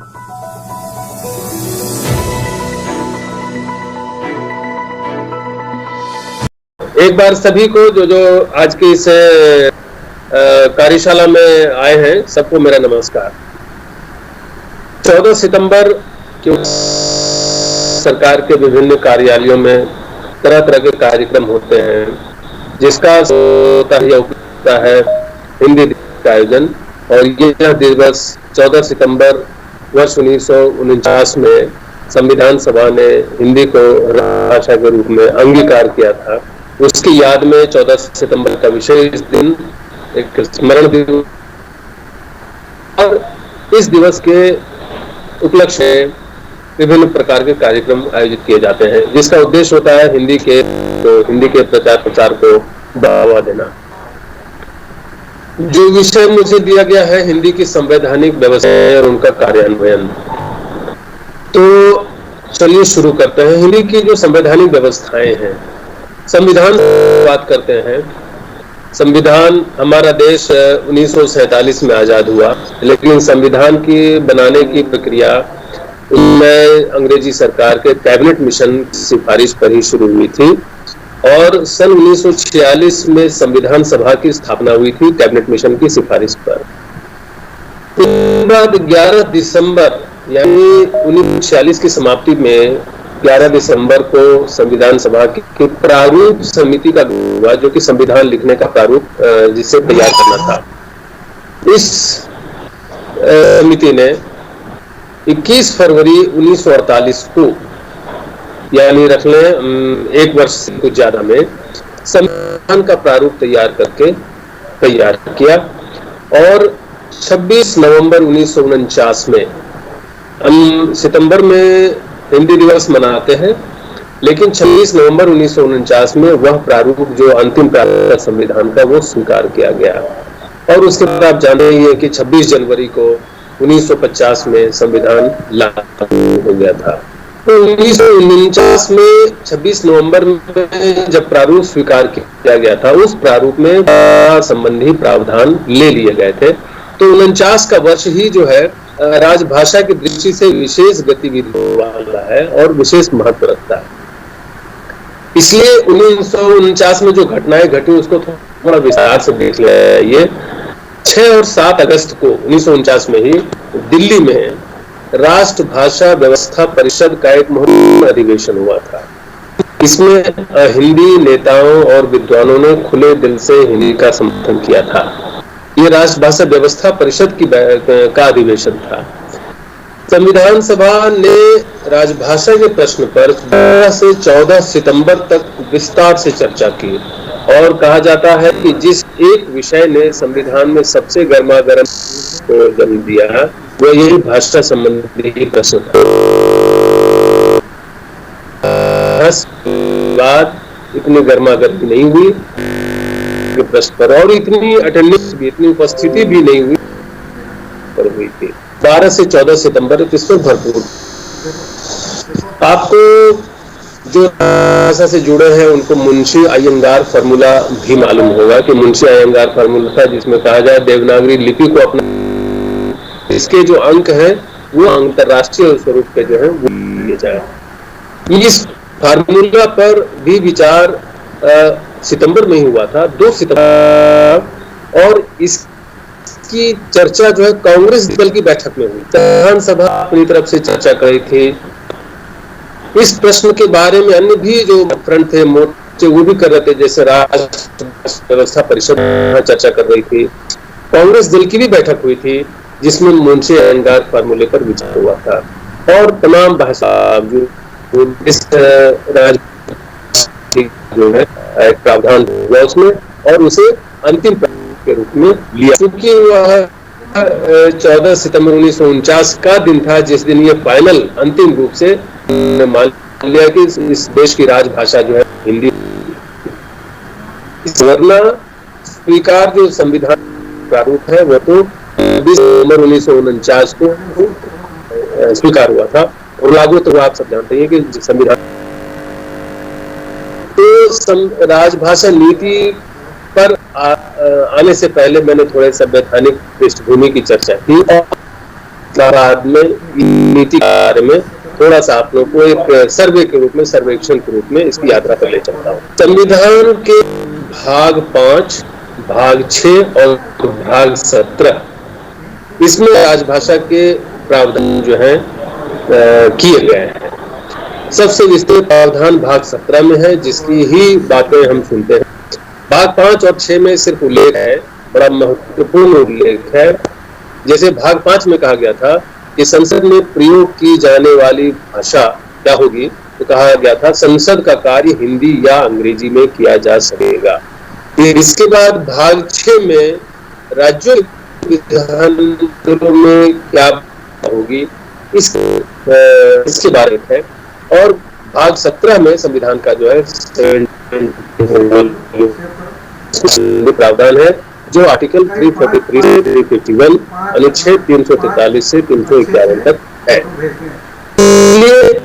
एक बार सभी को जो आज की इस कार्यशाला में आए हैं सबको मेरा नमस्कार। 14 सितंबर की सरकार के विभिन्न कार्यालयों में तरह तरह के कार्यक्रम होते हैं, जिसका होता है हिंदी दिवस का आयोजन। और यह दिवस 14 सितंबर वर्ष 1949 में संविधान सभा ने हिंदी को भाषा के रूप में अंगीकार किया था। उसकी याद में 14 सितंबर का विशेष दिन एक स्मरण दिवस, और इस दिवस के उपलक्ष्य में विभिन्न प्रकार के कार्यक्रम आयोजित किए जाते हैं, जिसका उद्देश्य होता है हिंदी के प्रचार प्रसार को बढ़ावा देना। जो विषय मुझे दिया गया है हिंदी की संवैधानिक व्यवस्था और उनका कार्यान्वयन, तो चलिए शुरू करते हैं। हिंदी की जो संवैधानिक व्यवस्थाएं हैं, संविधान बात करते हैं। संविधान, हमारा देश 1947 में आजाद हुआ, लेकिन संविधान की बनाने की प्रक्रिया उनमें अंग्रेजी सरकार के कैबिनेट मिशन की सिफारिश पर ही शुरू हुई थी, और सन 1946 में संविधान सभा की स्थापना हुई थी कैबिनेट मिशन की सिफारिश पर। उसके बाद 11 दिसंबर यानी 1946 की समाप्ति में 11 दिसंबर को संविधान सभा की प्रारूप समिति का हुआ, जो कि संविधान लिखने का प्रारूप जिसे तैयार करना था। इस समिति ने 21 फरवरी 1948 को, यानी रख लें 1 वर्ष से कुछ ज्यादा में, संविधान का प्रारूप तैयार किया। और 26 नवंबर 1949 में, हम सितंबर में हिंदी दिवस मनाते हैं, लेकिन 26 नवंबर 1949 में वह प्रारूप, जो अंतिम प्रारूप संविधान का, वो स्वीकार किया गया। और उसके बाद आप जानते ही हैं कि 26 जनवरी को 1950 में संविधान लागू हो गया था। तो 1949 में 26 नवंबर में जब प्रारूप स्वीकार किया गया था, उस प्रारूप में संबंधी प्रावधान ले लिए गए थे। तो 49 का वर्ष ही जो है राजभाषा की दृष्टि से विशेष गतिविधि वाला है और विशेष महत्व रखता है। इसलिए 1949 में जो घटनाएं घटी उसको थोड़ा विस्तार से देख लिया। 6 और 7 अगस्त को 1949 में ही दिल्ली में राष्ट्रभाषा व्यवस्था परिषद का एक महत्वपूर्ण अधिवेशन हुआ था। इसमें हिंदी नेताओं और विद्वानों ने खुले दिल से हिंदी का समर्थन किया था। ये राष्ट्रभाषा व्यवस्था परिषद का अधिवेशन था। संविधान सभा ने राजभाषा के प्रश्न पर 12 से 14 सितंबर तक विस्तार से चर्चा की, और कहा जाता है कि जिस एक विषय ने संविधान में सबसे गर्मागर्म को जन्म दिया, वो यही भाषा संबंधी प्रश्न था। बात इतनी गर्मागर्मी नहीं हुई प्रश्न पर, और इतनी अटेंडेंस भी, इतनी उपस्थिति भी नहीं हुई पर हुई थी। 12 से 14 सितंबर इसमें भरपूर। आपको जो भाषा से जुड़े हैं उनको मुंशी अयंगार फार्मूला भी मालूम होगा कि मुंशी अयंगार फार्मूला था, जिसमें कहा जाए देवनागरी लिपि को अपना, इसके जो अंक हैं वो अंतरराष्ट्रीय स्वरूप के जो है वो लिए जाए। इस फार्मूला पर भी विचार सितंबर में ही हुआ था, 2 सितंबर, और इसकी चर्चा जो है कांग्रेस दल की बैठक में हुई। संविधान सभा अपनी तरफ से चर्चा कर रही थी। इस प्रश्न के बारे में अन्य भी जो फ्रंट थे, मोर्चे, वो भी कर रहे थे, जैसे राष्ट्र व्यवस्था परिषद चर्चा कर रही थी। कांग्रेस दल की भी बैठक हुई थी, जिसमें मुंशी अयंगार फार्मूले पर विचार हुआ था, और तमाम भाषा जो इस जो है एक प्रावधान हुआ उसमें, और उसे अंतिम के रूप में लिया। क्योंकि वह 14 सितंबर 1949 का दिन था जिस दिन ये फाइनल अंतिम रूप से मान लिया कि इस देश की राजभाषा जो है हिंदी। वरना स्वीकार जो संविधान प्रारूप है वो तो 20 नवंबर 1949 को स्वीकार हुआ था, और लागू तो आप सब जानते हैं कि संविधान। तो राजभाषा नीति पर आने से पहले मैंने थोड़े संवैधानिक पृष्ठभूमि की चर्चा की, बाद में नीति के बारे में थोड़ा सा आप लोग को एक सर्वे के रूप में, सर्वेक्षण के रूप में इसकी यात्रा पर ले चलता हूँ। संविधान के भाग 5, भाग 6 और भाग 17 इसमें राजभाषा के प्रावधान जो है किए गए हैं। सबसे विस्तृत प्रावधान भाग 17 में है, जिसकी ही बातें हम सुनते हैं। भाग 5 और 6 में सिर्फ उल्लेख है, बड़ा महत्वपूर्ण उल्लेख है। जैसे भाग 5 में कहा गया था कि संसद में प्रयोग की जाने वाली भाषा क्या होगी, तो कहा गया था संसद का कार्य हिंदी या अंग्रेजी में किया जा सकेगा। इसके बाद भाग 6 में राज्यों विधानसभाओं में क्या होगी इसके बारे में है। और भाग 17 में संविधान का जो है प्रावधान है, जो आर्टिकल 343 से 351, अनुच्छेद 343 से 351 तक है। इसलिए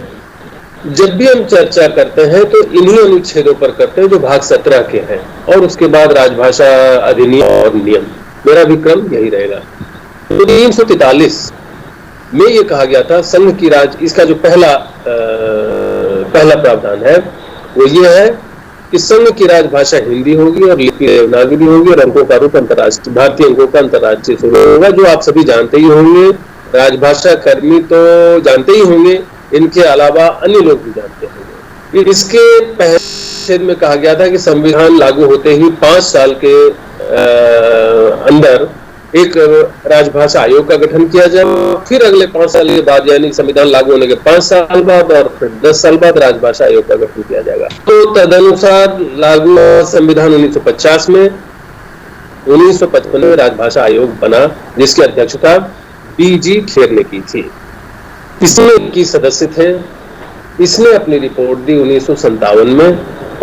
जब भी हम चर्चा करते हैं तो इन्हीं अनुच्छेदों पर करते हैं जो भाग 17 के हैं, और उसके बाद राजभाषा अधिनियम और नियम। मेरा भी क्रम यही रहेगा। तो 343 में ये कहा गया था संघ की राज, इसका जो पहला प्रावधान है वो ये है कि संघ की राजभाषा हिंदी होगी और लिपि देवनागरी होगी, और अंकों का रूप अंतर्राष्ट्रीय भारतीय अंकों का अंतर्राष्ट्रीय स्वरूप होगा, जो आप सभी जानते ही होंगे। राजभाषा कर्मी तो जानते ही होंगे, इनके अलावा अन्य लोग भी जानते होंगे। इसके पहले अनुच्छेद में कहा गया था कि संविधान लागू होते ही 5 साल के अंदर एक राजभाषा आयोग का गठन किया जाए, फिर अगले 5 साल के बाद, यानी संविधान लागू होने के 5 साल बाद और फिर 10 साल बाद राजभाषा आयोग का गठन किया जाएगा। तो तदनुसार लागू संविधान 1950 में, 1955 में राजभाषा आयोग बना, जिसकी अध्यक्षता BG खेर ने की थी। इसमें 21 सदस्य थे। इसने अपनी रिपोर्ट दी 1957 में,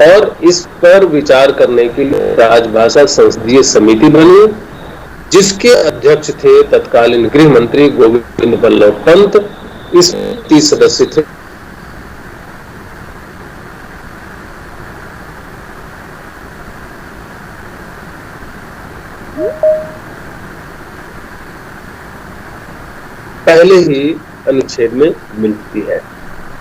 और इस पर विचार करने के लिए राजभाषा संसदीय समिति बनी, जिसके अध्यक्ष थे तत्कालीन गृह मंत्री गोविंद बल्लभ पंत। इस 30 सदस्य थे। पहले ही अनुच्छेद में मिलती है।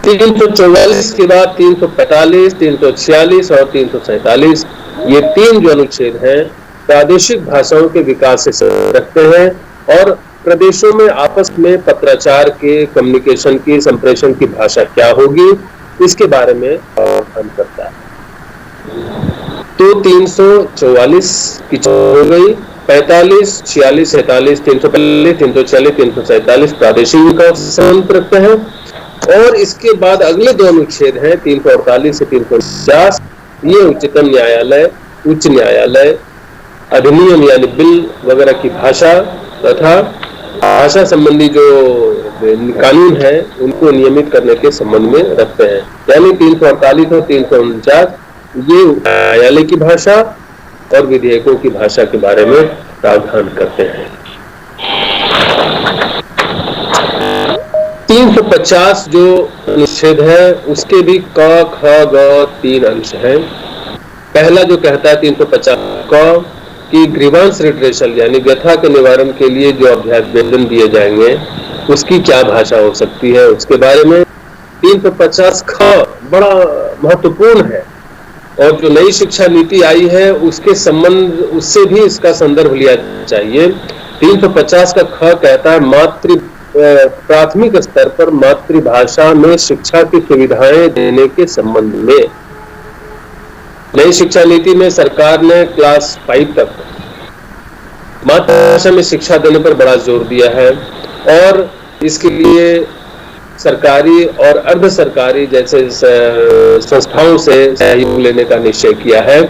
344 के बाद 345, 346 और 347, ये 3 जो अनुच्छेद हैं प्रादेशिक भाषाओं के विकास से रखते हैं, और प्रदेशों में आपस में पत्राचार के, कम्युनिकेशन की, संप्रेषण की भाषा क्या होगी, इसके बारे में प्रावधान करता है। तो 344 की हो गई, 45, 46, 47, 345, 346, 347 प्रादेशिक विकास से संबंध रखते हैं। और इसके बाद अगले 2 अनुच्छेद हैं 348 से 350, ये उच्चतम न्यायालय, उच्च न्यायालय, अधिनियम यानी बिल वगैरह की भाषा तथा भाषा संबंधी जो कानून है उनको नियमित करने के संबंध में रखते हैं। यानी 348 और 349 ये न्यायालय की भाषा और विधेयकों की भाषा के बारे में प्रावधान करते हैं। 350 जो अनुच्छेद है उसके भी क, ख, ग 3 अंश हैं। पहला जो कहता है 350 क कि ग्रीवांस रिट्रेशल यानी व्यथा के निवारण के लिए जो अभ्यावेदन दिए जाएंगे उसकी क्या भाषा हो सकती है, उसके बारे में। 350 ख बड़ा महत्वपूर्ण है, और जो नई शिक्षा नीति आई है उसके संबंध, उससे भी इसका संदर्भ लिया चाहिए। 350 का ख कहता है प्राथमिक स्तर पर मातृभाषा में शिक्षा की सुविधाएं देने के संबंध में। नई शिक्षा नीति में सरकार ने क्लास 5 तक मातृभाषा में शिक्षा देने पर बड़ा जोर दिया है, और इसके लिए सरकारी और अर्ध सरकारी जैसे संस्थाओं से सहयोग लेने का निश्चय किया है।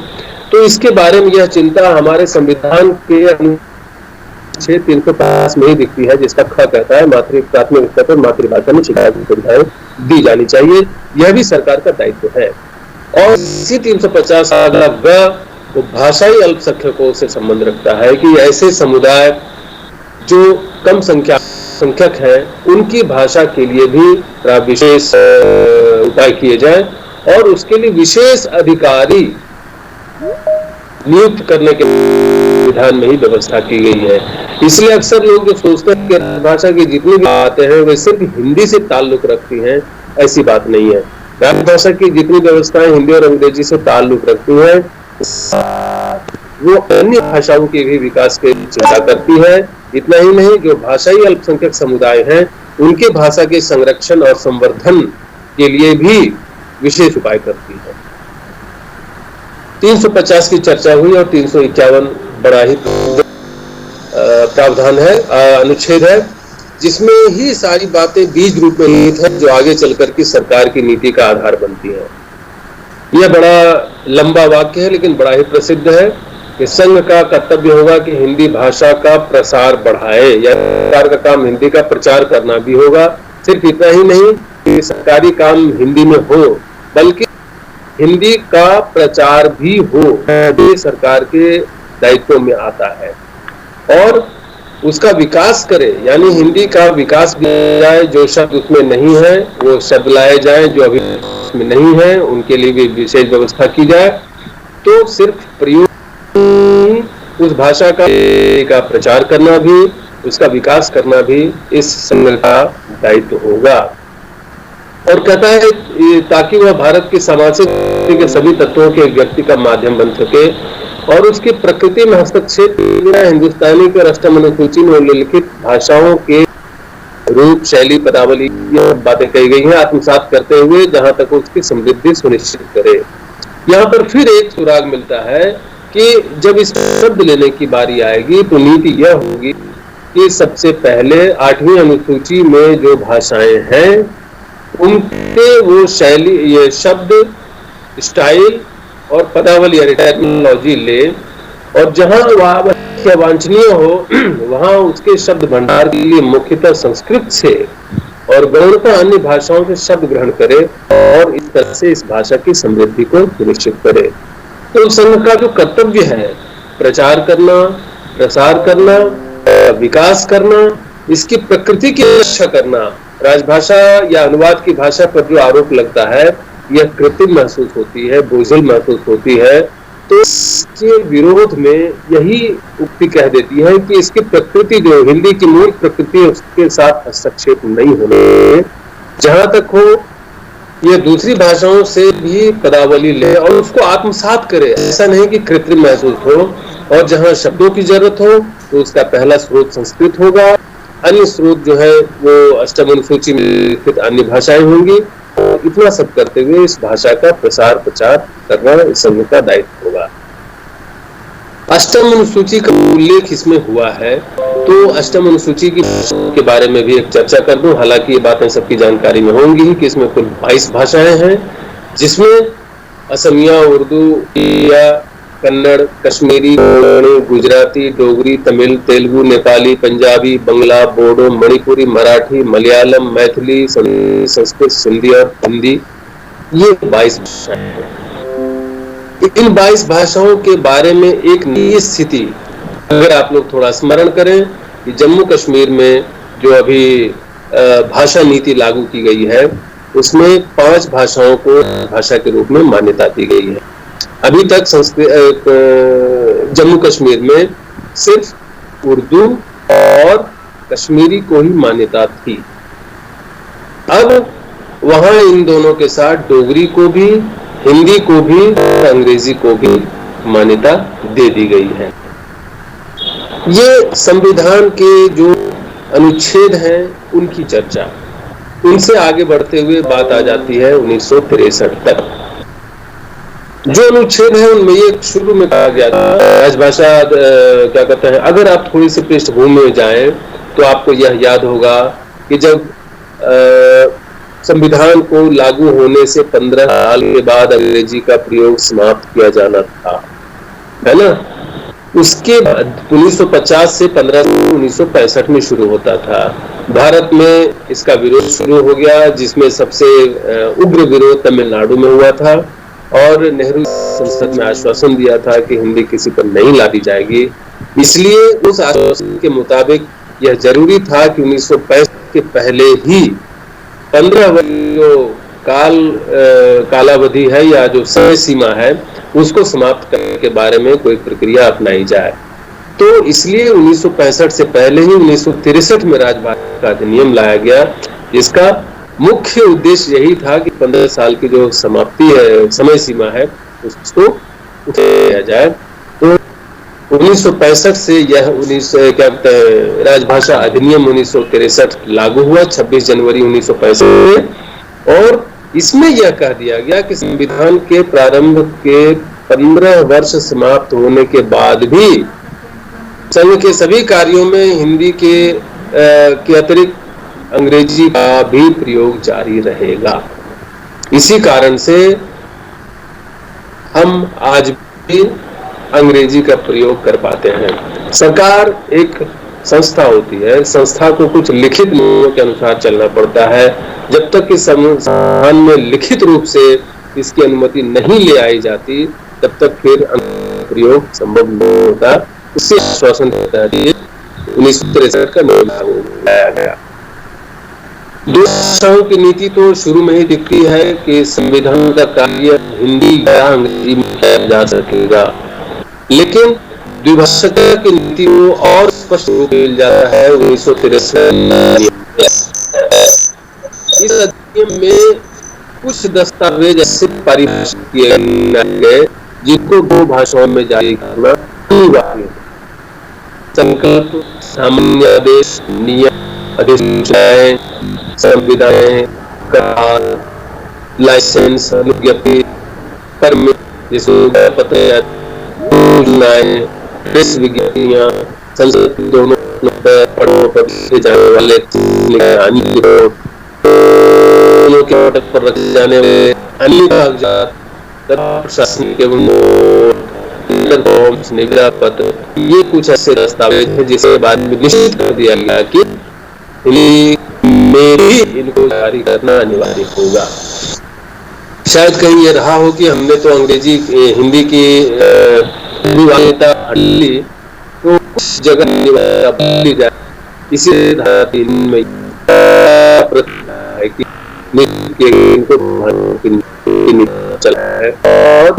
तो इसके बारे में यह चिंता हमारे संविधान के अनुच्छेद 350 में ही दिखती है, जिसका ख कहता है प्राथमिक स्तर पर मातृभाषा में शिक्षा की सुविधाएं दी जानी चाहिए। यह भी सरकार का दायित्व है। और इसी 350 अगला ग वो भाषाई अल्पसंख्यकों से संबंध रखता है कि ऐसे समुदाय जो कम संख्यक हैं उनकी भाषा के लिए भी विशेष उपाय किए जाए, और उसके लिए विशेष अधिकारी नियुक्त करने के विधान में ही व्यवस्था की गई है। इसलिए अक्सर लोग जो सोचते हैं कि राजभाषा की जितनी भी बातें हैं वे सिर्फ हिंदी से ताल्लुक रखती हैं, ऐसी बात नहीं है। राजभाषा की जितनी व्यवस्थाएं हिंदी और अंग्रेजी से ताल्लुक रखती हैं, वो अन्य भाषाओं के भी विकास की चिंता करती है। इतना ही नहीं, जो भाषाई अल्पसंख्यक समुदाय हैं उनके भाषा के संरक्षण और संवर्धन के लिए भी विशेष उपाय करती है। 350 की चर्चा हुई और 351 बड़ा ही प्रावधान है, अनुच्छेद है, जिसमें ही सारी बातें बीज रूप में निहित है जो आगे चलकर की सरकार की नीति का आधार बनती है। यह बड़ा लंबा वाक्य है लेकिन बड़ा ही प्रसिद्ध है कि संघ का कर्तव्य होगा कि हिंदी भाषा का प्रसार बढ़ाए, या सरकार का काम हिंदी का प्रचार करना भी होगा। सिर्फ इतना ही नहीं कि सरकारी काम हिंदी में हो, बल्कि हिंदी का प्रचार भी हो, ये सरकार के दायित्व में आता है। और उसका विकास करे, यानी हिंदी का विकास भी जाए, जो शब्द उसमें नहीं है वो शब्द लाए जाए, जो अभी उसमें नहीं है उनके लिए भी विशेष व्यवस्था की जाए। तो सिर्फ प्रयोग उस भाषा का प्रचार करना भी, उसका विकास करना भी इस संघ का दायित्व होगा। और कहता है ताकि वह भारत की सामाजिक के सभी तत्वों के व्यक्ति का माध्यम बन सके और उसकी प्रकृति में हस्तक्षेप हिंदुस्तानी के राष्ट्रीय अनुसूची में उल्लिखित भाषाओं के रूप, शैली, पदावली, ये बातें कही गई हैं, आत्मसात करते हुए जहां तक उसकी समृद्धि सुनिश्चित करे। यहाँ पर फिर एक सुराग मिलता है कि जब इस शब्द लेने की बारी आएगी तो नीति यह होगी कि सबसे पहले 8वीं अनुसूची में जो भाषाएं हैं उनके वो शैली, ये शब्द, स्टाइल और पदावली यानी टर्मिनोलॉजी ले, और जहां वह वांछनीय हो वहां उसके शब्द भंडार के लिए मुख्यतः संस्कृत से और गौणतः अन्य भाषाओं से शब्द ग्रहण करे और इस तरह से इस भाषा की समृद्धि को सुनिश्चित करे। तो संघ का जो कर्तव्य है, प्रचार करना, प्रसार करना, विकास करना, इसकी प्रकृति की रक्षा करना। राजभाषा या अनुवाद की भाषा पर जो आरोप लगता है यह कृत्रिम महसूस होती है, बोझिल महसूस होती है, तो इसके विरोध में यही उक्ति कह देती है कि इसकी प्रकृति, जो हिंदी की मूल प्रकृति है, उसके साथ हस्तक्षेप नहीं होने, जहां तक हो यह दूसरी भाषाओं से भी पदावली ले और उसको आत्मसात करे। ऐसा नहीं कि कृत्रिम महसूस हो, और जहां शब्दों की जरूरत हो तो उसका पहला स्रोत संस्कृत होगा, अन्य स्रोत जो है वो अष्टम अनुसूची में लिखित अन्य भाषाएं होंगी। इतना सब करते हुए इस भाषा का प्रसार प्रचार करना इस संघ का दायित्व होगा। अष्टम अनुसूची का उल्लेख इसमें हुआ है, तो अष्टम अनुसूची के बारे में भी एक चर्चा कर दूं। हालांकि ये बातें सबकी जानकारी में होंगी कि इसमें कुल 22 भाषाएं हैं, जिसमें असमिया, उर्दू, या कन्नड़, कश्मीरी, गुजराती, डोगरी, तमिल, तेलुगु, नेपाली, पंजाबी, बंगला, बोडो, मणिपुरी, मराठी, मलयालम, मैथिली, संस्कृत, सिंधी और हिंदी, ये 22 भाषाएं हैं। इन 22 भाषाओं के बारे में एक नियत स्थिति अगर आप लोग थोड़ा स्मरण करें कि जम्मू कश्मीर में जो अभी भाषा नीति लागू की गई है उसमें 5 भाषाओं को भाषा के रूप में मान्यता दी गई है। अभी तक जम्मू कश्मीर में सिर्फ उर्दू और कश्मीरी को ही मान्यता थी। अब वहां इन दोनों के साथ डोगरी को भी, हिंदी को भी और अंग्रेजी को भी मान्यता दे दी गई है। ये संविधान के जो अनुच्छेद हैं उनकी चर्चा, उनसे आगे बढ़ते हुए बात आ जाती है 1963 तक। जो अनुच्छेद है उनमें ये शुरू में कहा गया था, राजभाषा क्या कहते हैं, अगर आप थोड़ी सी पृष्ठभूमि में जाएं तो आपको यह याद होगा कि जब संविधान को लागू होने से 15 साल के बाद अंग्रेजी का प्रयोग समाप्त किया जाना था, है ना। उसके बाद 1950 से 1965 में शुरू होता था। भारत में इसका विरोध शुरू हो गया, जिसमें सबसे उग्र विरोध तमिलनाडु में हुआ था, और नेहरू संसद में आश्वासन दिया था कि हिंदी किसी पर नहीं लादी जाएगी। इसलिए उस आश्वासन के मुताबिक यह जरूरी था कि 1965 के पहले ही 15 वर्ष जो कालावधि है या जो समय सीमा है उसको समाप्त करने के बारे में कोई प्रक्रिया अपनाई जाए। तो इसलिए 1965 से पहले ही 1963 में राजभाषा का अधिनियम लाया गया, जिसका मुख्य उद्देश्य यही था कि 15 साल की जो समाप्ति है, समय सीमा है, उसको उठा दिया जाए। तो 1965 से यह राजभाषा अधिनियम 1963 लागू हुआ 26 जनवरी 1965 में, और इसमें यह कह दिया गया कि संविधान के प्रारंभ के 15 वर्ष समाप्त होने के बाद भी संघ के सभी कार्यों में हिंदी के अतिरिक्त अंग्रेजी का भी प्रयोग जारी रहेगा। इसी कारण से हम आज भी अंग्रेजी का प्रयोग कर पाते हैं। सरकार एक संस्था होती है, संस्था को कुछ लिखित नियमों के अनुसार चलना पड़ता है। जब तक कि संविधान में लिखित रूप से इसकी अनुमति नहीं ले आई जाती, तब तक फिर प्रयोग संभव नहीं होता। इससे आश्वासन देता है 1963 का नियम लागू लाया गया। दो भाषाओं की नीति तो शुरू में ही दिखती है कि संविधान का कार्य हिंदी या अंग्रेजी में किया जा सकेगा, लेकिन द्विभाषिता की नीति को और स्पष्ट रूप मिल जाता है 1963। इस अधिनियम में कुछ दस्तावेज ऐसे परिभाषित किए गए जिनको दो भाषाओं में जारी करना अनिवार्य है। संकल्प, सामान्य आदेश, नियम, अधिसूचनाएं, संविदाएं, करार, लाइसेंस, अनुज्ञप्ति, परमिट, जैसे पत्र, योजनाएं, प्रेस विज्ञप्तियां, संसद दोनों पड़ों पर जाने वाले के नाटक पर रखे जाने वाले अन्य कागजात, प्रशासनिक एवं निविदा पत्र, ये कुछ ऐसे दस्तावेज हैं जिसे बाद में निश्चित कर दिया गया कि में भी इनको जारी करना अनिवार्य होगा। शायद कहीं ये रहा हो कि हमने तो अंग्रेजी हिंदी की अनिवार्यता हटा ली, तो कुछ जगह बदली जाए। इसी धारा 3 में है कि इनको चला है और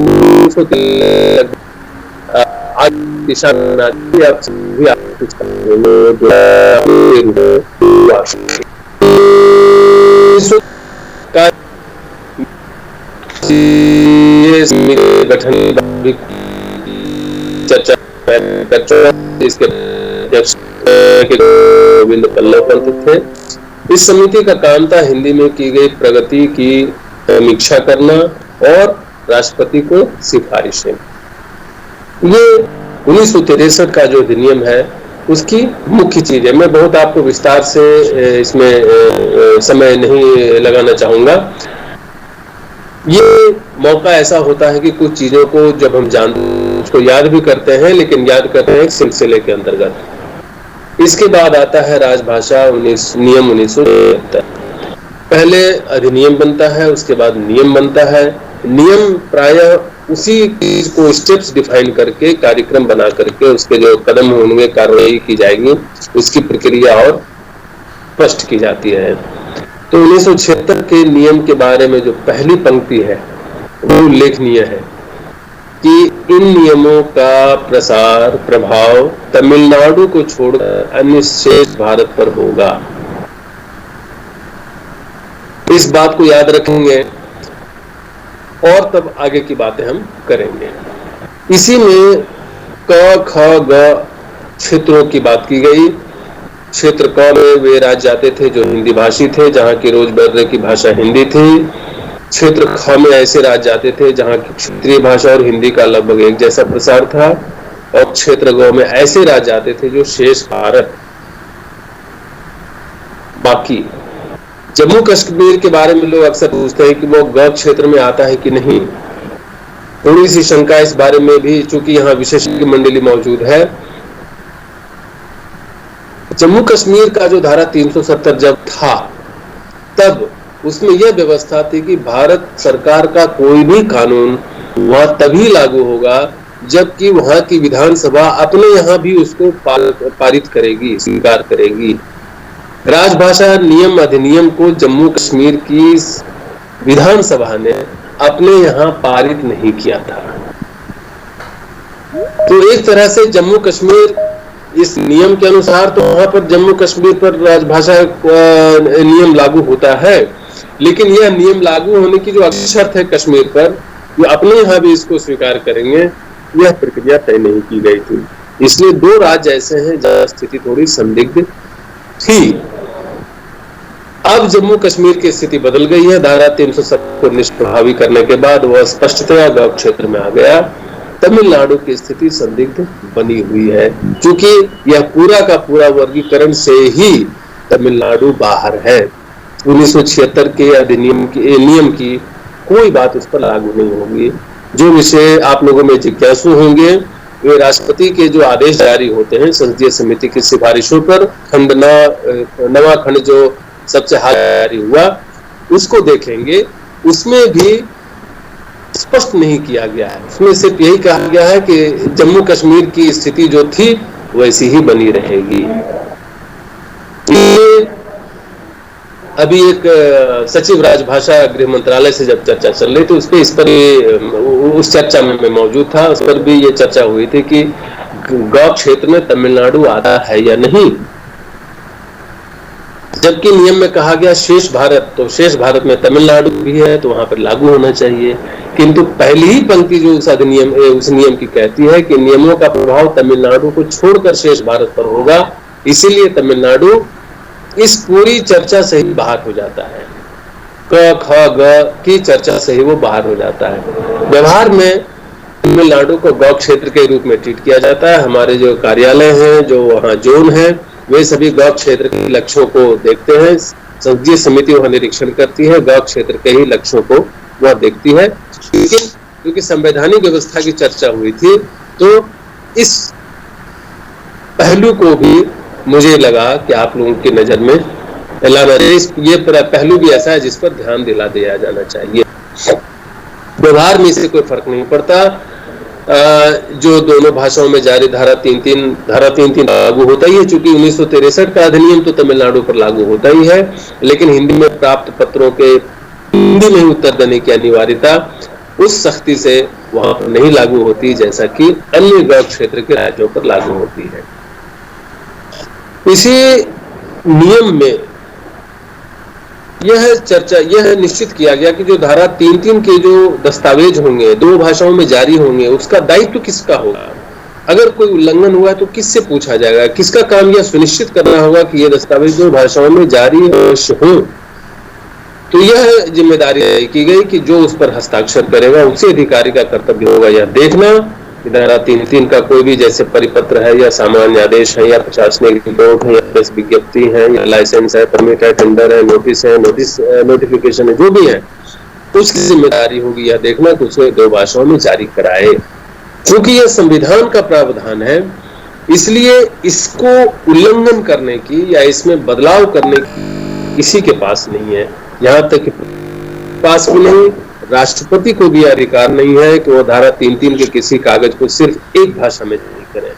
आज दिशा बनाती आप सभी आप कुछ गठन चर्चा इसके गोविंद पल्लव पंत थे। इस समिति का काम था हिंदी में की गई प्रगति की समीक्षा करना और राष्ट्रपति को सिफारिशें। ये 1963 का जो अधिनियम है उसकी मुख्य चीज है। मैं बहुत आपको विस्तार से इसमें समय नहीं लगाना चाहूंगा। ये मौका ऐसा होता है कि कुछ चीजों को जब हम उसको याद भी करते हैं, लेकिन याद करते हैं एक सिलसिले के अंतर्गत। इसके बाद आता है राजभाषा नियम 1973। पहले अधिनियम बनता है, उसके बाद नियम बनता है। नियम प्रायः उसी चीज को स्टेप्स डिफाइन करके, कार्यक्रम बना करके, उसके जो कदम होंगे, कार्रवाई की जाएगी, उसकी प्रक्रिया और स्पष्ट की जाती है। तो 1976 के नियम के बारे में जो पहली पंक्ति है वो उल्लेखनीय है कि इन नियमों का प्रसार प्रभाव तमिलनाडु को छोड़कर अन्य शेष भारत पर होगा। इस बात को याद रखेंगे और तब आगे की बातें हम करेंगे। इसी में क ख ग क्षेत्रों की बात की गई। क्षेत्र क में वे राज्य जाते थे जो हिंदी भाषी थे, जहां की रोजमर्रा की भाषा हिंदी थी। क्षेत्र ख में ऐसे राज्य जाते थे जहां की क्षेत्रीय भाषा और हिंदी का लगभग एक जैसा प्रसार था, और क्षेत्र ग में ऐसे राज्य जाते थे जो शेष भारत। बाकी जम्मू कश्मीर के बारे में लोग अक्सर पूछते हैं कि वो ग क्षेत्र में आता है कि नहीं। थोड़ी सी शंका इस बारे में भी, चूंकि यहाँ विशेषज्ञ मंडली मौजूद है। जम्मू कश्मीर का जो धारा 370 जब था, तब उसमें यह व्यवस्था थी कि भारत सरकार का कोई भी कानून वहां तभी लागू होगा जबकि वहां की विधानसभा अपने यहाँ भी उसको पारित करेगी, स्वीकार करेगी। राजभाषा नियम अधिनियम को जम्मू कश्मीर की विधानसभा ने अपने यहाँ पारित नहीं किया था। तो एक तरह से जम्मू कश्मीर इस नियम के अनुसार तो वहां पर जम्मू कश्मीर पर राजभाषा नियम लागू होता है, लेकिन यह नियम लागू होने की जो अगली शर्त है कश्मीर पर, ये अपने यहाँ भी इसको स्वीकार करेंगे, यह प्रक्रिया तय नहीं की गई थी। इसलिए दो राज्य ऐसे हैं जहां स्थिति थोड़ी संदिग्ध थी। अब जम्मू कश्मीर की स्थिति बदल गई है। धारा 370 को निष्प्रभावी करने के बाद वह स्पष्टतया गौ क्षेत्र में आ गया। तमिलनाडु की स्थिति संदिग्ध बनी हुई है, क्योंकि यह पूरा का पूरा वर्गीकरण से ही तमिलनाडु बाहर है। 1976 के अधिनियम की नियम की कोई बात उस पर लागू नहीं होगी। जो विषय आप लोगों में जिज्ञासु होंगे वे राष्ट्रपति के जो आदेश जारी होते हैं संसदीय समिति की सिफारिशों पर, नवा खंड जो सबसे हाल जारी हुआ उसको देखेंगे। उसमें भी स्पष्ट नहीं किया गया है। उसमें सिर्फ यही कहा गया है कि जम्मू कश्मीर की स्थिति जो थी वैसी ही बनी रहेगी। अभी एक सचिव राजभाषा गृह मंत्रालय से जब चर्चा चल रही थी उस पर उस चर्चा में मैं मौजूद था। उस पर भी ये चर्चा हुई थी कि गौ क्षेत्र में तमिलनाडु आता है या नहीं, जबकि नियम में कहा गया शेष भारत, तो शेष भारत में तमिलनाडु भी है तो वहां पर लागू होना चाहिए। किंतु पहली ही पंक्ति जो उस नियम की कहती है कि नियमों का प्रभाव तमिलनाडु को छोड़कर शेष भारत पर होगा, इसीलिए तमिलनाडु इस पूरी चर्चा से ही बाहर हो जाता है। क ख ग की चर्चा से ही वो बाहर हो जाता है। व्यवहार में तमिलनाडु को गौ क्षेत्र के रूप में ट्रीट किया जाता है। हमारे जो कार्यालय हैं, जो वहाँ जोन है, वे सभी गौ क्षेत्र के लक्ष्यों को देखते हैं। संसदीय समिति वह निरीक्षण करती है, गौ क्षेत्र के ही लक्ष्यों को वह देखती है। लेकिन क्योंकि संवैधानिक व्यवस्था की चर्चा हुई थी तो इस पहलू को भी मुझे लगा कि आप लोगों की नजर में लाना चाहिए। ये पहलू भी ऐसा है जिस पर ध्यान दिया जाना चाहिए। व्यवहार में इससे कोई फर्क नहीं पड़ता। जो दोनों भाषाओं में जारी धारा 3-3 लागू होता ही है। चूंकि 1963 का अधिनियम तो तमिलनाडु पर लागू होता ही है, लेकिन हिंदी में प्राप्त पत्रों के हिंदी में उत्तर देने की अनिवार्यता उस सख्ती से वहां पर नहीं लागू होती जैसा कि अन्य गौ क्षेत्र के राज्यों पर लागू होती है। इसी नियम में यह निश्चित किया गया कि जो धारा 3-3 के जो दस्तावेज होंगे, दो भाषाओं में जारी होंगे, उसका दायित्व किसका होगा। अगर कोई उल्लंघन हुआ तो किससे पूछा जाएगा। किसका काम यह सुनिश्चित करना होगा कि यह दस्तावेज दो भाषाओं में जारी अवश्य हो। तो यह जिम्मेदारी की गई कि जो उस पर हस्ताक्षर करेगा उसी अधिकारी का कर्तव्य होगा यह देखना कि धारा 3-3 का कोई भी जैसे परिपत्र है या सामान्य आदेश है या प्रशासनिक रिपोर्ट है या प्रेस विज्ञप्ति है या लाइसेंस है, परमिट है, टेंडर है, नोटिफिकेशन है, जो भी है, तो उसकी जिम्मेदारी होगी यह देखना कि उसे दो भाषाओं में जारी कराए। क्योंकि यह संविधान का प्रावधान है, इसलिए इसको उल्लंघन करने की या इसमें बदलाव करने की किसी के पास नहीं है। यहाँ तक पास भी नहीं, राष्ट्रपति को भी अधिकार नहीं है कि वो धारा 3-3 के किसी कागज को सिर्फ एक भाषा में जारी करें,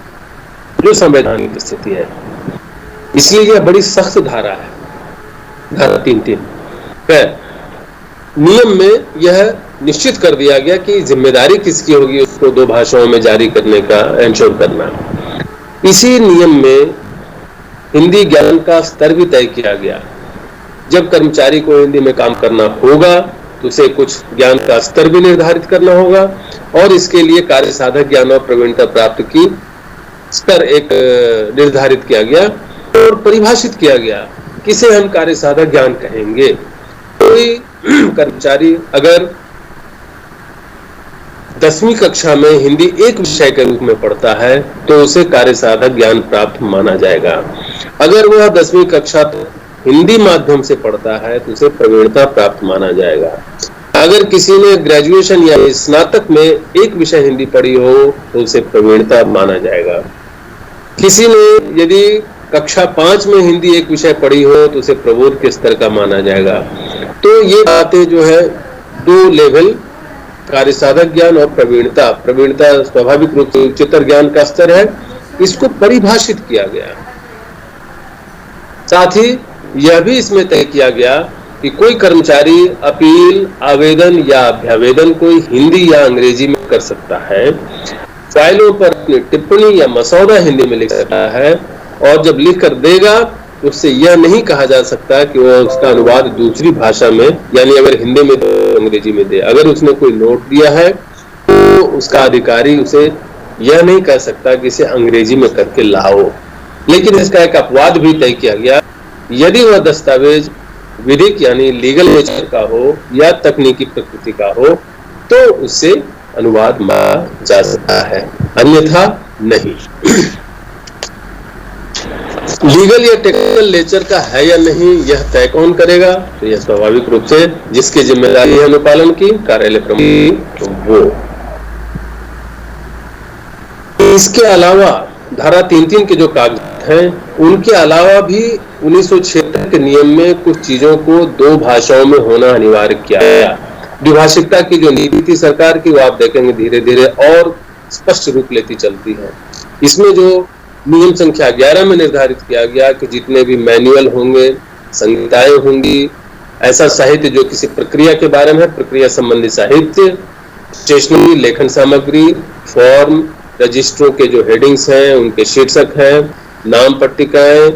जो संवैधानिक स्थिति है। इसलिए यह बड़ी सख्त धारा है, धारा 3-3। नियम में यह निश्चित कर दिया गया कि जिम्मेदारी किसकी होगी उसको दो भाषाओं में जारी करने का एंश्योर करना। इसी नियम में हिंदी ज्ञान का स्तर भी तय किया गया। जब कर्मचारी को हिंदी में काम करना होगा तो उसे कुछ ज्ञान का स्तर भी निर्धारित करना होगा और इसके लिए कार्य साधक ज्ञान और प्रवीणता प्राप्त की स्तर एक निर्धारित किया गया और परिभाषित किया गया किसे हम कार्य साधक ज्ञान कहेंगे। कोई कर्मचारी अगर 10वीं कक्षा में हिंदी एक विषय के रूप में पढ़ता है तो उसे कार्य साधक ज्ञान प्राप्त माना जाएगा। अगर वह 10वीं कक्षा हिंदी माध्यम से पढ़ता है तो उसे प्रवीणता प्राप्त माना जाएगा। अगर किसी ने ग्रेजुएशन या स्नातक में एक विषय हिंदी पढ़ी हो तो उसे प्रवीणता माना जाएगा। किसी ने यदि कक्षा 5 में हिंदी एक विषय पढ़ी हो तो उसे प्रबोध के स्तर का माना जाएगा। तो ये बातें जो है दो लेवल, कार्य साधक ज्ञान और प्रवीणता स्वाभाविक रूप से उच्चतर ज्ञान का स्तर है, इसको परिभाषित किया गया। साथ ही यह भी इसमें तय किया गया कि कोई कर्मचारी अपील, आवेदन या अभ्यावेदन कोई हिंदी या अंग्रेजी में कर सकता है, फाइलों पर अपनी टिप्पणी या मसौदा हिंदी में लिख सकता है, और जब लिख कर देगा तो उससे यह नहीं कहा जा सकता कि वह उसका अनुवाद दूसरी भाषा में, यानी अगर हिंदी में दे अंग्रेजी में दे। अगर उसने कोई नोट दिया है तो उसका अधिकारी उसे यह नहीं कह सकता कि इसे अंग्रेजी में करके लाओ। लेकिन इसका एक अपवाद भी तय किया गया, यदि वह दस्तावेज विधिक यानी लीगल नेचर का हो या तकनीकी प्रकृति का हो तो उससे अनुवाद माना जा सकता है, अन्यथा नहीं। लीगल या टेक्निकल नेचर का है या नहीं यह तय कौन करेगा? तो यह स्वाभाविक रूप से जिसकी जिम्मेदारी है अनुपालन की, कार्यालय प्रमुख, तो वो। इसके अलावा धारा 3(3) के जो कागजात हैं उनके अलावा भी 1976 के नियम में कुछ चीजों को 2 भाषाओं में होना अनिवार्य किया गया। द्विभाषिकता की जो नीति थी सरकार की, वो आप देखेंगे धीरे धीरे और स्पष्ट रूप लेती चलती है। इसमें जो नियम संख्या 11 में निर्धारित किया गया कि जितने भी मैनुअल होंगे, संहिताएं होंगी, ऐसा साहित्य जो किसी प्रक्रिया के बारे में, प्रक्रिया संबंधी साहित्य, स्टेशनरी, लेखन सामग्री, फॉर्म, रजिस्ट्रों के जो हेडिंग्स हैं, उनके शीर्षक हैं, नाम पट्टिकाएं,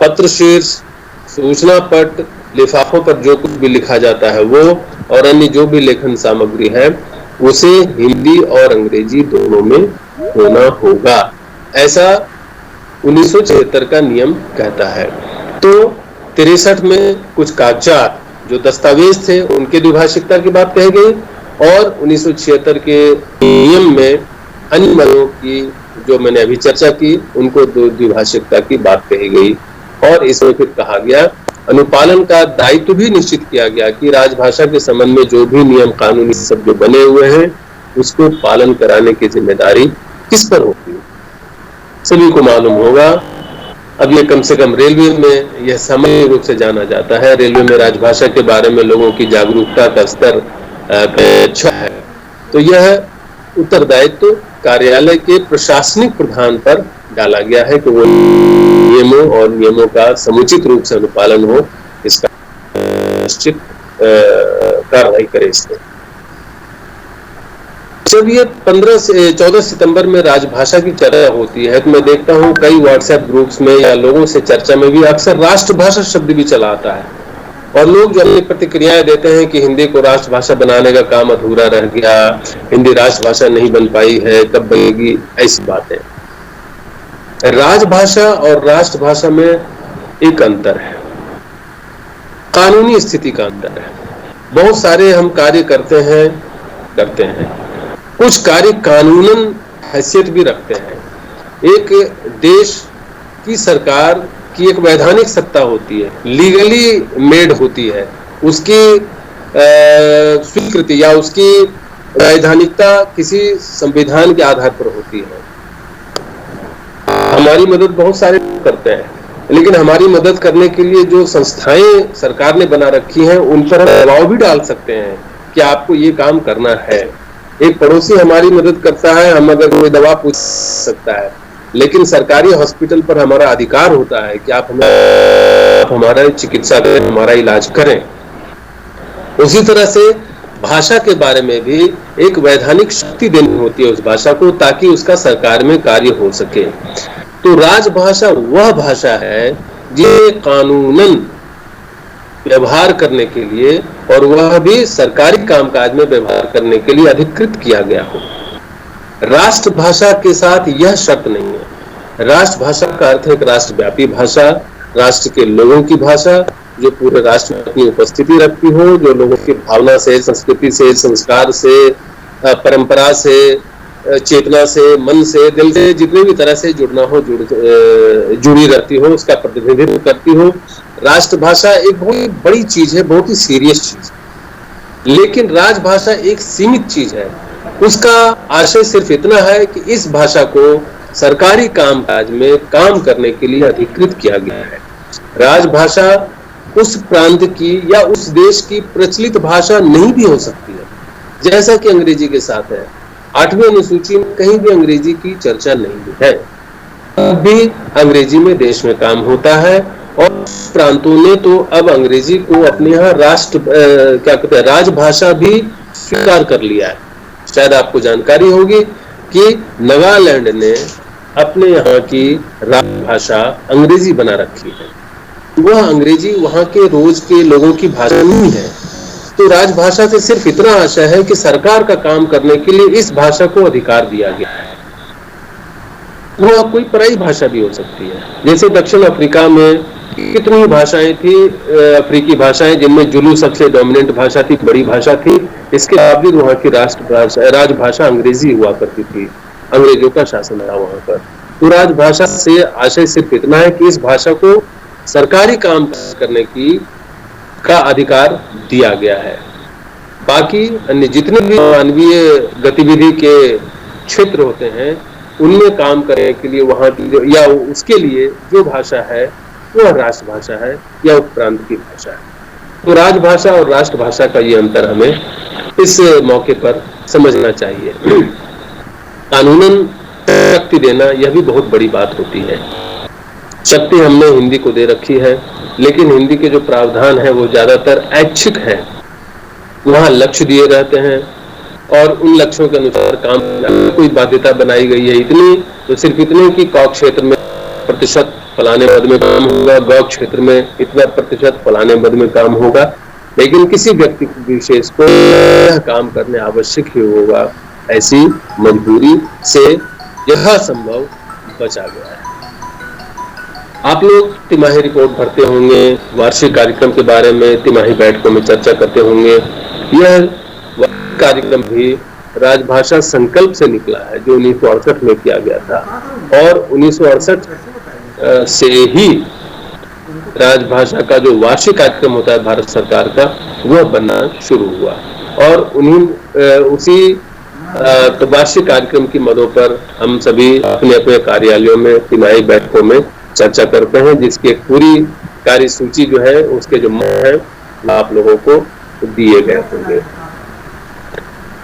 पत्र शीर्ष, सूचना पट, लिफाफों पर जो कुछ भी लिखा जाता है वो, और अन्य जो भी लेखन सामग्री है उसे हिंदी और अंग्रेजी दोनों में होना होगा, ऐसा 1976 का नियम कहता है। तो 63 में कुछ कागजात जो दस्तावेज थे उनके द्विभाषिकता की बात कही गई, और 1976 के नियम में अन्य मदों की जो मैंने अभी चर्चा की उनको द्विभाषिकता की बात कही गई। और इसमें फिर कहा गया, अनुपालन का दायित्व भी निश्चित किया गया कि राजभाषा के संबंध में जो भी नियम कानूनी सब जो बने हुए हैं उसको पालन कराने की जिम्मेदारी किस पर होती है, सभी को मालूम होगा। अब ये कम से कम रेलवे में यह सामान्य रूप से जाना जाता है, रेलवे में राजभाषा के बारे में लोगों की जागरूकता का स्तर अच्छा है। तो यह उत्तरदायित्व कार्यालय के प्रशासनिक प्रधान पर डाला गया है कि वो नियमों और नियमों का समुचित रूप से अनुपालन हो, इसका निश्चित कार्रवाई करे। इसमें जब ये 14 सितंबर में राजभाषा की चर्चा होती है तो मैं देखता हूँ कई व्हाट्सएप ग्रुप्स में या लोगों से चर्चा में भी अक्सर राष्ट्रभाषा शब्द भी चला आता है, और लोग जो अपनी प्रतिक्रियाएं देते हैं कि हिंदी को राष्ट्रभाषा बनाने का काम अधूरा रह गया, हिंदी राष्ट्रभाषा नहीं बन पाई है, कब बनेगी, ऐसी बातें। राजभाषा और राष्ट्रभाषा में एक अंतर है, कानूनी स्थिति का अंतर है। बहुत सारे हम कार्य करते हैं, कुछ कार्य कानूनन हैसियत भी रखते हैं। एक देश की सरकार की एक वैधानिक सत्ता होती है, लीगली मेड होती है, उसकी स्वीकृति या उसकी वैधानिकता किसी संविधान के आधार पर होती है। हमारी मदद बहुत सारे करते हैं, लेकिन हमारी मदद करने के लिए जो संस्थाएं सरकार ने बना रखी हैं उन पर हम दबाव भी डाल सकते हैं कि आपको ये काम करना है। एक पड़ोसी हमारी मदद करता है, हम अगर कोई दवा पूछ सकता है, लेकिन सरकारी हॉस्पिटल पर हमारा अधिकार होता है कि आप हमारा चिकित्सा करें, हमारा इलाज करें। उसी तरह से भाषा के बारे में भी एक वैधानिक शक्ति देनी होती है उस भाषा को, ताकि उसका सरकार में कार्य हो सके। तो राजभाषा वह भाषा है जिसे कानूनन व्यवहार करने के लिए और वह भी सरकारी कामकाज में व्यवहार करने के लिए अधिकृत किया गया हो। राष्ट्रभाषा के साथ यह शर्त नहीं है। राष्ट्रभाषा का अर्थ है एक राष्ट्रव्यापी भाषा, राष्ट्र के लोगों की भाषा जो पूरे राष्ट्र में अपनी उपस्थिति रखती हो, जो लोगों की भावना से, संस्कृति से, संस्कार से, परंपरा से, चेतना से, मन से, दिल से, जितने भी तरह से जुड़ना हो जुड़ी रहती हो, उसका प्रतिनिधित्व करती हो। राष्ट्रभाषा एक बहुत बड़ी चीज है, बहुत ही सीरियस चीज, लेकिन राजभाषा एक सीमित चीज है। उसका आशय सिर्फ इतना है कि इस भाषा को सरकारी कामकाज में काम करने के लिए अधिकृत किया गया है। राजभाषा उस प्रांत की या उस देश की प्रचलित भाषा नहीं भी हो सकती है, जैसा कि अंग्रेजी के साथ है। 8वीं अनुसूची में कहीं भी अंग्रेजी की चर्चा नहीं है, भी अंग्रेजी में देश में काम होता है और प्रांतों ने तो अब अंग्रेजी को अपने यहाँ क्या कहते हैं, राजभाषा भी स्वीकार कर लिया है। शायद आपको जानकारी होगी कि नागालैंड ने अपने यहाँ की राजभाषा अंग्रेजी बना रखी है। वह अंग्रेजी वहाँ के रोज के लोगों की भाषा नहीं है। तो राजभाषा से सिर्फ इतना आशय है कि सरकार का काम करने के लिए इस भाषा को अधिकार दिया गया है। वह कोई पराई भाषा भी हो सकती है। जैसे दक्षिण अफ्रीका में कितनी भाषाएं थी, अफ्रीकी भाषाएं, जिनमें जुलू सबसे डोमिनेंट भाषा थी, बड़ी भाषा थी। इसके बावजूद वहाँ की राजभाषा अंग्रेजी हुआ करती थी। अंग्रेजों का शासन था वहाँ पर। तो राजभाषा से आशय सिर्फ इतना है कि इस भाषा को सरकारी काम करने का अधिकार दिया गया है। बाकी अन्य जितने भी मानवीय गतिविधि के क्षेत्र होते हैं उनमें काम करने के लिए वहाँ या उसके लिए जो भाषा है वह राष्ट्रभाषा है या उपप्रांत की भाषा है। तो राजभाषा और राष्ट्रभाषा का ये अंतर हमें इस मौके पर समझना चाहिए। कानूनन शक्ति देना यह भी बहुत बड़ी बात होती है। शक्ति हमने हिंदी को दे रखी है, लेकिन हिंदी के जो प्रावधान है वो ज्यादातर ऐच्छिक है। वहाँ लक्ष्य दिए रहते हैं और उन लक्ष्यों के अनुसार काम, कोई बाध्यता बनाई गई है इतनी, तो सिर्फ इतने कि क क्षेत्र में प्रतिशत फलाने पद में काम होगा, ग क्षेत्र में इतना प्रतिशत फलाने पद में काम होगा, लेकिन किसी व्यक्ति विशेष को यह काम करने आवश्यक ही होगा, ऐसी मजबूरी से यथासंभव बचा गया है। आप लोग तिमाही रिपोर्ट भरते होंगे, वार्षिक कार्यक्रम के बारे में तिमाही बैठकों में चर्चा करते होंगे। यह कार्यक्रम भी राजभाषा संकल्प से निकला है जो 1968 में किया गया था, और 1968 से ही राजभाषा का जो वार्षिक कार्यक्रम होता है भारत सरकार का, वह बनना शुरू हुआ। और उसी वार्षिक कार्यक्रम की मदों पर हम सभी अपने अपने कार्यालयों में तिमाही बैठकों में चर्चा करते हैं, जिसकी एक पूरी कार्यसूची जो है उसके जो है आप लोगों को दिए गए होंगे।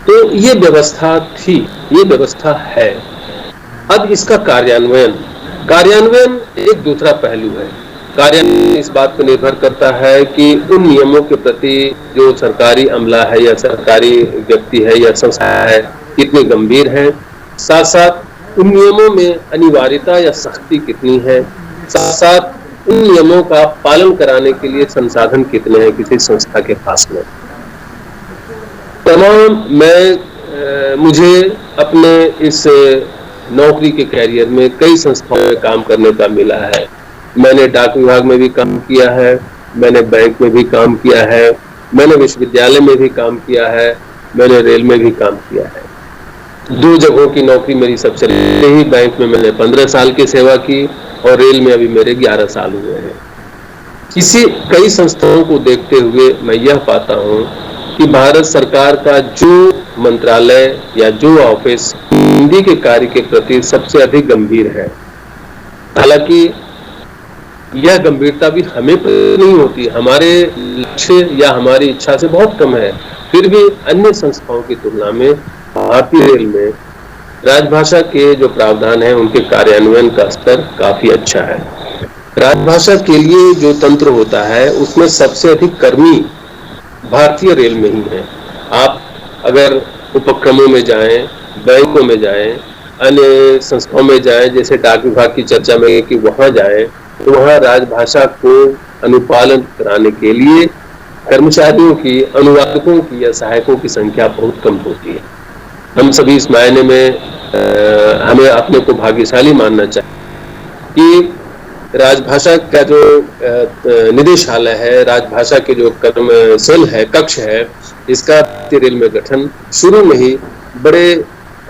तो ये व्यवस्था थी, ये व्यवस्था है। अब इसका कार्यान्वयन एक दूसरा पहलू है। कार्यान्वयन इस बात पर निर्भर करता है कि उन नियमों के प्रति जो सरकारी अमला है या सरकारी व्यक्ति है या संस्था है कितनी गंभीर है, साथ साथ उन नियमों में अनिवार्यता या सख्ती कितनी है, साथ साथ उन नियमों का पालन कराने के लिए संसाधन कितने हैं किसी संस्था के पास में। मुझे अपने इस नौकरी के कैरियर में कई संस्थाओं में काम करने का मिला है। मैंने डाक विभाग में भी काम किया है, मैंने बैंक में भी काम किया है, मैंने विश्वविद्यालय में भी काम किया है, मैंने रेल में भी काम किया है। 2 जगहों की नौकरी मेरी सबसे रही। बैंक में मैंने 15 साल की सेवा की और रेल में अभी मेरे 11 साल हुए हैं। कई संस्थाओं को देखते हुए मैं यह पाता हूँ कि भारत सरकार का जो मंत्रालय या जो ऑफिस हिंदी के कार्य के प्रति सबसे अधिक गंभीर है, हालांकि यह गंभीरता भी हमें नहीं होती, हमारे लक्ष्य या हमारी इच्छा से बहुत कम है, फिर भी अन्य संस्थाओं की तुलना में भारतीय रेल में राजभाषा के जो प्रावधान है उनके कार्यान्वयन का स्तर काफी अच्छा है। राजभाषा के लिए जो तंत्र होता है उसमें सबसे अधिक कर्मी भारतीय रेल में ही है। आप अगर उपक्रमों में जाएं, बैंकों में जाएं, अन्य संस्थाओं में जाएं, जैसे डाक विभाग की चर्चा में कि वहां जाएं, तो वहां राजभाषा को अनुपालन कराने के लिए कर्मचारियों की, अनुवादकों की या सहायकों की संख्या बहुत कम होती है। हम सभी इस मायने में हमें अपने को भाग्यशाली मानना चाहिए कि राजभाषा का जो निदेशालय है, राजभाषा के जो सेल है, कक्ष है, इसका रेल में गठन शुरू में ही बड़े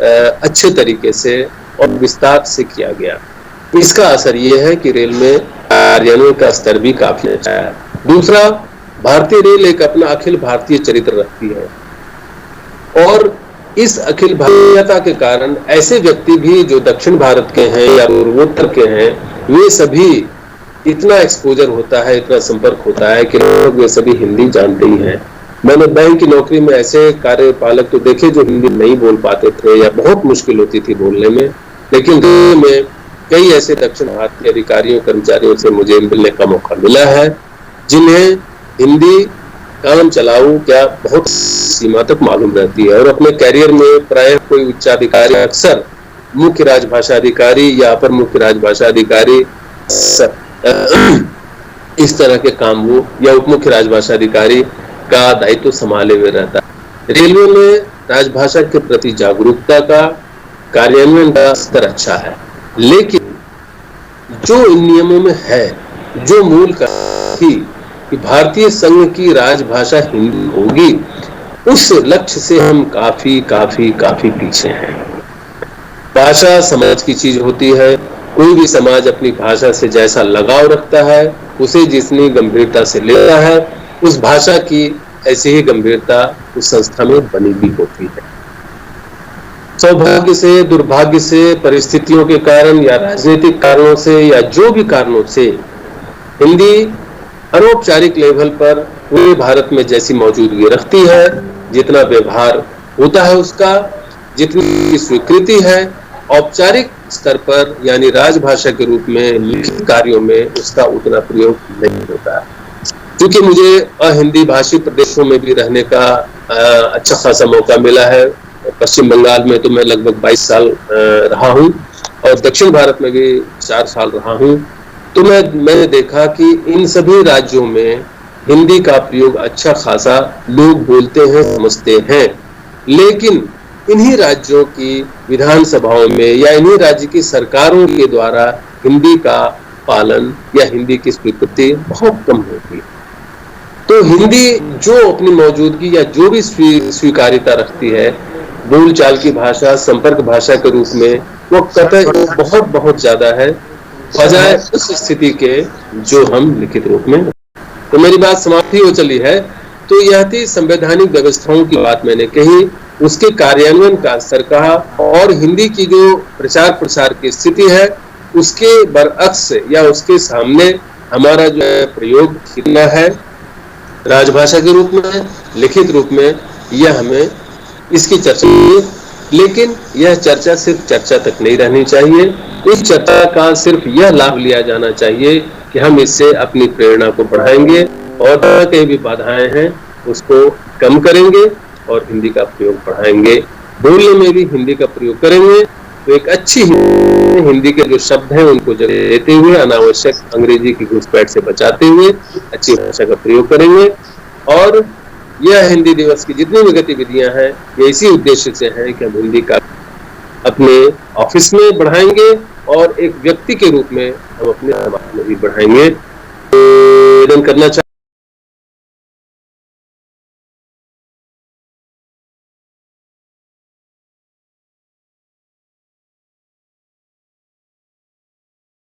अच्छे तरीके से और विस्तार से किया गया। इसका असर ये है कि रेल में कार्यान्वयन का स्तर भी काफी अच्छा है। दूसरा, भारतीय रेल एक अपना अखिल भारतीय चरित्र रखती है और इस अखिल भारतीयता के कारण ऐसे व्यक्ति भी जो दक्षिण भारत के हैं या पूर्वोत्तर के हैं, वे सभी इतना एक्सपोजर होता है, इतना संपर्क होता है कि वे सभी हिंदी जानते ही हैं। मैंने बैंक की नौकरी में ऐसे कार्यपालक तो देखे जो हिंदी नहीं बोल पाते थे या बहुत मुश्किल होती थी बोलने में, लेकिन में कई ऐसे दक्षिण भारतीय अधिकारियों कर्मचारियों से मुझे मिलने का मौका मिला है जिन्हें हिंदी काम चलाऊ क्या बहुत सीमा तक मालूम रहती है, और अपने कैरियर में प्रायः कोई उच्चाधिकारी अक्सर मुख्य राजभाषा अधिकारी या अपर मुख्य राजभाषा अधिकारी इस तरह के काम वो या उप मुख्य राजभाषा अधिकारी का दायित्व संभाले हुए रहता है। रेलवे में राजभाषा के प्रति जागरूकता का कार्यान्वयन का स्तर अच्छा है, लेकिन जो इन नियमों में है, जो मूल थी कि भारतीय संघ की राजभाषा हिंदी होगी, उस लक्ष्य से हम काफी काफी काफी पीछे हैं। भाषा समाज की चीज होती है। कोई भी समाज अपनी भाषा से जैसा लगाव रखता है, उसे जितनी गंभीरता से लेता है, उस भाषा की ऐसी ही गंभीरता उस संस्था में बनी भी होती है। सौभाग्य से, दुर्भाग्य से, परिस्थितियों के कारण या राजनीतिक कारणों से या जो भी कारणों से हिंदी अनौपचारिक लेवल पर पूरे भारत में जैसी मौजूदगी रखती है, जितना व्यवहार होता है उसका, जितनी स्वीकृति है, औपचारिक स्तर पर यानी राजभाषा के रूप में लिखित कार्यों में उसका उतना प्रयोग नहीं होता है। क्योंकि मुझे अहिंदी भाषी प्रदेशों में भी रहने का अच्छा खासा मौका मिला है। पश्चिम बंगाल में तो मैं लगभग 22 साल रहा हूँ और दक्षिण भारत में भी 4 साल रहा हूँ। तो मैंने देखा कि इन सभी राज्यों में हिंदी का प्रयोग अच्छा खासा लोग बोलते हैं, समझते हैं, लेकिन इन्हीं राज्यों की विधानसभाओं में या इन्हीं राज्य की सरकारों के द्वारा हिंदी का पालन या हिंदी की स्वीकृति बहुत कम होती है। तो हिंदी जो अपनी मौजूदगी या जो भी स्वीकार्यता रखती है बोलचाल की भाषा, संपर्क भाषा के रूप में, वो कतई बहुत बहुत ज्यादा है बजाय उस स्थिति के जो हम लिखित रूप में। तो मेरी बात समाप्ति हो चली है। तो यह थी संवैधानिक व्यवस्थाओं की बात मैंने कही, उसके कार्यान्वयन का स्तर कहा, और हिंदी की जो प्रचार प्रसार की स्थिति है उसके बरअक्स या उसके सामने हमारा जो है प्रयोग कितना है राजभाषा के रूप में, लिखित रूप में, यह हमें इसकी चर्चा की। लेकिन यह चर्चा सिर्फ चर्चा तक नहीं रहनी चाहिए। इस चर्चा का सिर्फ यह लाभ लिया जाना चाहिए कि हम इससे अपनी प्रेरणा को बढ़ाएंगे और कहीं भी बाधाएं हैं उसको कम करेंगे और हिंदी का प्रयोग बढ़ाएंगे। बोलने में भी हिंदी का प्रयोग करेंगे तो एक अच्छी हिंदी के जो शब्द हैं उनको जगह देते हुए, अनावश्यक अंग्रेजी की घुसपैठ से बचाते हुए अच्छी भाषा का प्रयोग करेंगे। और यह हिंदी दिवस की जितनी भी गतिविधियां हैं ये इसी उद्देश्य से हैं कि हम हिंदी का अपने ऑफिस में बढ़ाएंगे और एक व्यक्ति के रूप में हम अपने समाज में भी बढ़ाएंगे। निवेदन करना